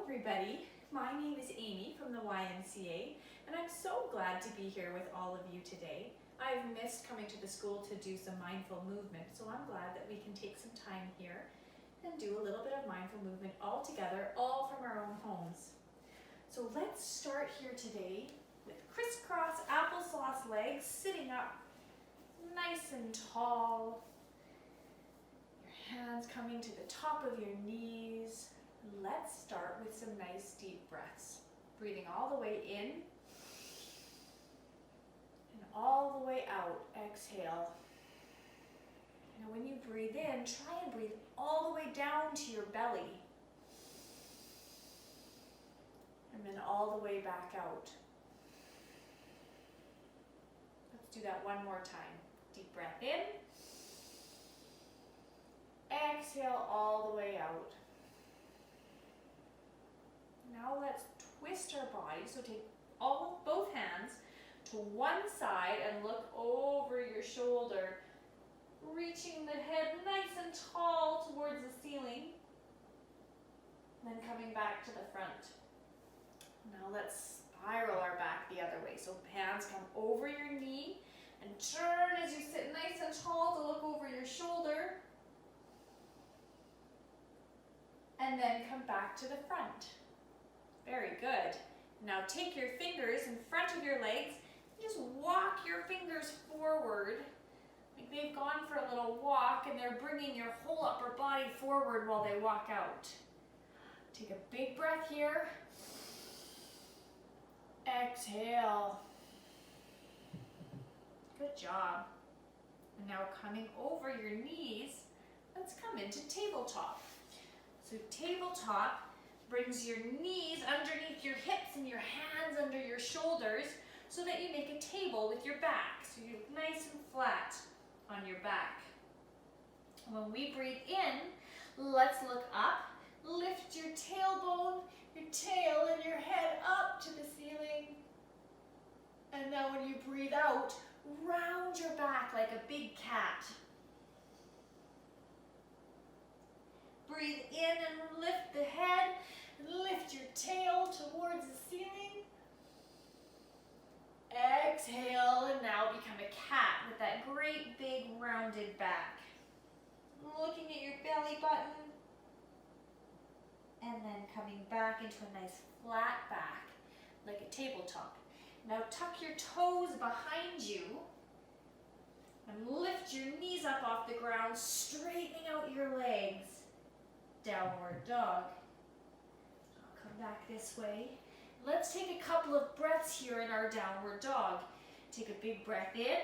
everybody. My name is Amy from the YMCA, and I'm so glad to be here with all of you today. I've missed coming to the school to do some mindful movement, so I'm glad that we can take some time here and do a little bit of mindful movement all together, all from our own homes. So let's start here today with crisscross applesauce legs, sitting up nice and tall. Your hands coming to the top of your knees. Let's start with some nice deep breaths. Breathing all the way in and all the way out. Exhale. Now when you breathe in, try and breathe all the way down to your belly. And then all the way back out. Let's do that one more time. Deep breath in. Exhale all the way out. Now let's twist our body. So take both hands to one side and look over your shoulder, reaching the head nice and tall towards the ceiling, then coming back to the front. Now let's spiral our back the other way. So hands come over your knee and turn as you sit nice and tall to look over your shoulder, and then come back to the front. Very good. Now take your fingers in front of your legs and just walk your fingers forward. Like they've gone for a little walk and they're bringing your whole upper body forward while they walk out. Take a big breath here. Exhale. Good job. And now coming over your knees, let's come into tabletop. So tabletop brings your knees underneath your hips and your hands under your shoulders so that you make a table with your back. So you're nice and flat on your back. When we breathe in, let's look up. Lift your tailbone, your tail and your head up to the ceiling. And now when you breathe out, round your back like a big cat. Breathe in and lift the head, and lift your tail towards the ceiling. Exhale, and now become a cat with that great big rounded back. Looking at your belly button, and then coming back into a nice flat back, like a tabletop. Now tuck your toes behind you, and lift your knees up off the ground, straightening out your legs. Downward dog. I'll come back this way. Let's take a couple of breaths here in our downward dog. Take a big breath in.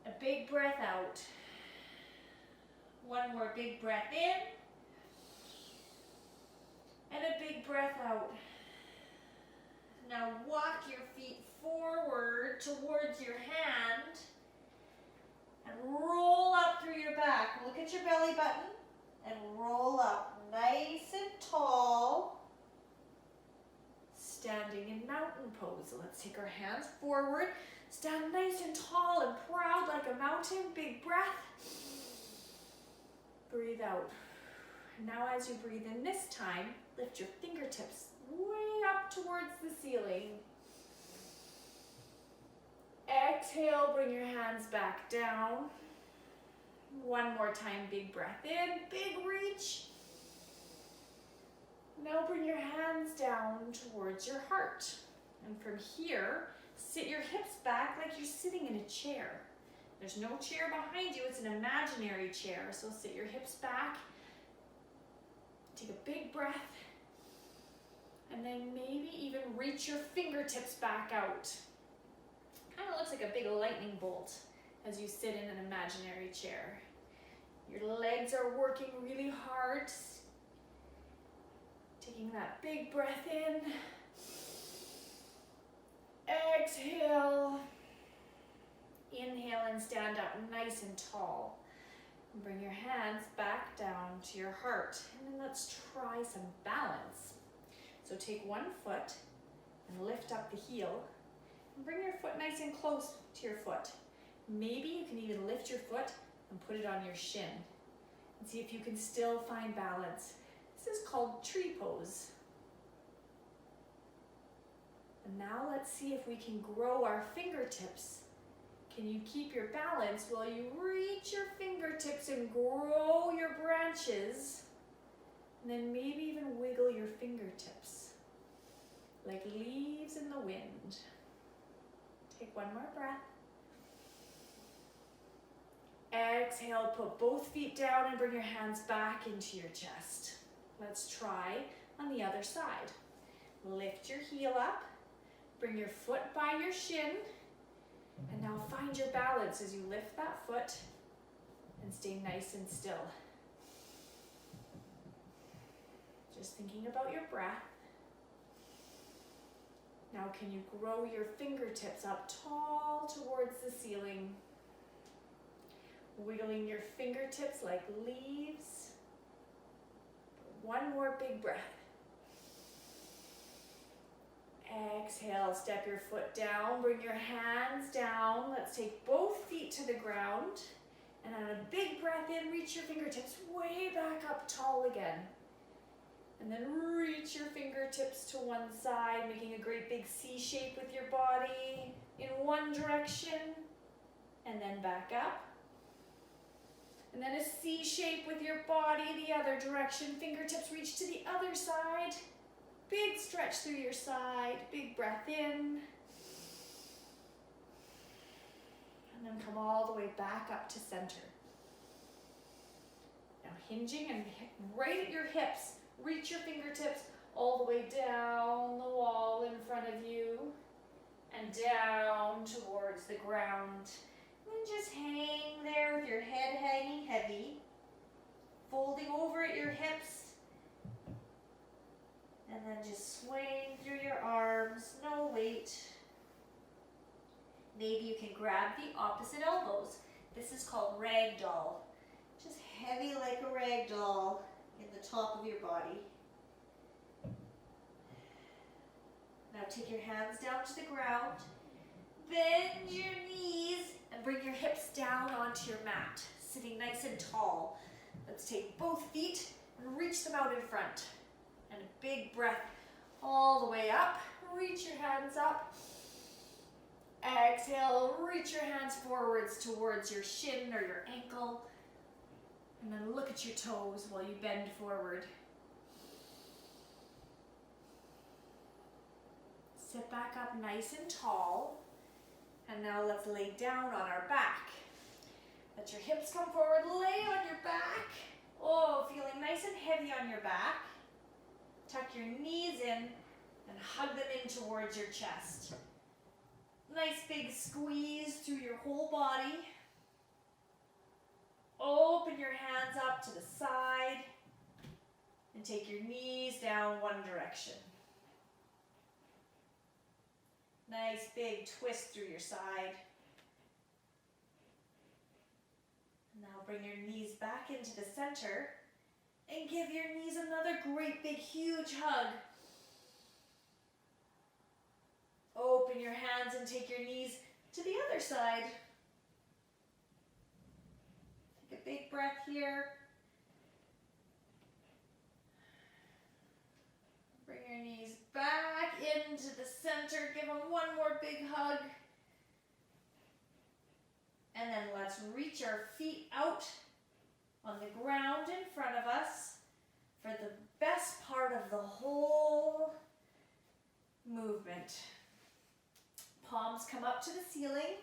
A big breath out. One more big breath in. And a big breath out. Now walk your feet forward towards your hand. And roll up through your back. Look at your belly button and roll up nice and tall. Standing in mountain pose. So let's take our hands forward. Stand nice and tall and proud like a mountain. Big breath. Breathe out. Now as you breathe in this time, lift your fingertips way up towards the ceiling. Exhale, bring your hands back down. One more time, big breath in, big reach. Now bring your hands down towards your heart. And from here, sit your hips back like you're sitting in a chair. There's no chair behind you, it's an imaginary chair. So sit your hips back. Take a big breath. And then maybe even reach your fingertips back out. Kind of looks like a big lightning bolt as you sit in an imaginary chair. Your legs are working really hard. Taking that big breath in. Exhale. Inhale and stand up nice and tall. And bring your hands back down to your heart. And then let's try some balance. So take one foot and lift up the heel. And bring your foot nice and close to your foot. Maybe you can even lift your foot and put it on your shin. And see if you can still find balance. This is called tree pose. And now let's see if we can grow our fingertips. Can you keep your balance while you reach your fingertips and grow your branches? And then maybe even wiggle your fingertips like leaves in the wind. Take one more breath. Exhale, put both feet down and bring your hands back into your chest. Let's try on the other side. Lift your heel up, bring your foot by your shin, and now find your balance as you lift that foot and stay nice and still. Just thinking about your breath. Now can you grow your fingertips up tall towards the ceiling? Wiggling your fingertips like leaves. One more big breath. Exhale, step your foot down, bring your hands down. Let's take both feet to the ground. And on a big breath in, reach your fingertips way back up tall again. And then reach your fingertips to one side, making a great big C shape with your body in one direction. And then back up. And then a C shape with your body the other direction. Fingertips reach to the other side. Big stretch through your side. Big breath in. And then come all the way back up to center. Now hinging and right at your hips. Reach your fingertips all the way down the wall in front of you. And down towards the ground. And just hang there with your head hanging heavy. Folding over at your hips. And then just swaying through your arms, no weight. Maybe you can grab the opposite elbows. This is called ragdoll. Just heavy like a ragdoll in the top of your body. Now take your hands down to the ground. Bend your knees and bring your hips down onto your mat, sitting nice and tall. Let's take both feet and reach them out in front. And a big breath all the way up. Reach your hands up. Exhale, reach your hands forwards towards your shin or your ankle. And then look at your toes while you bend forward. Sit back up nice and tall. And now let's lay down on our back. Let your hips come forward, lay on your back. Oh, feeling nice and heavy on your back. Tuck your knees in and hug them in towards your chest. Nice big squeeze through your whole body. Open your hands up to the side and take your knees down one direction. Nice big twist through your side. Now bring your knees back into the center and give your knees another great big huge hug. Open your hands and take your knees to the other side. Take a big breath here. Bring your knees back into the center. Give them one more big hug. And then let's reach our feet out on the ground in front of us for the best part of the whole movement. Palms come up to the ceiling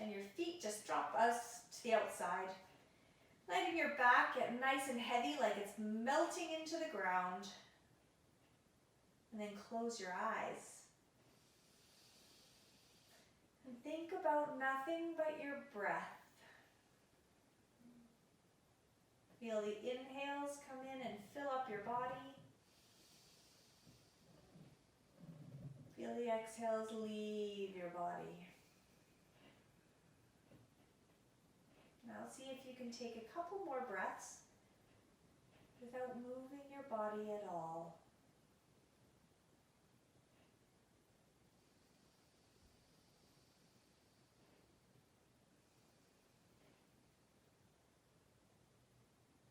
and your feet just drop us to the outside. Letting your back get nice and heavy like it's melting into the ground. And then close your eyes. And think about nothing but your breath. Feel the inhales come in and fill up your body. Feel the exhales leave your body. Now see if you can take a couple more breaths without moving your body at all.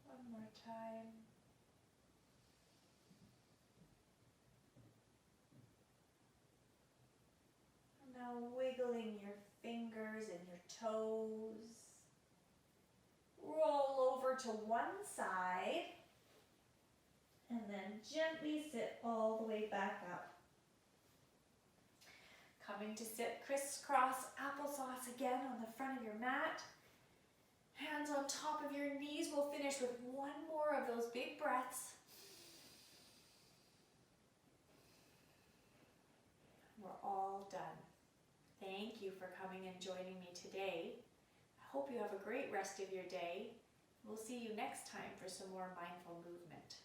One more time. wiggling your fingers and your toes. Roll over to one side and then gently sit all the way back up. Coming to sit crisscross applesauce again on the front of your mat. Hands on top of your knees. We'll finish with one more of those big breaths. We're all done. Thank you for coming and joining me today. I hope you have a great rest of your day. We'll see you next time for some more mindful movement.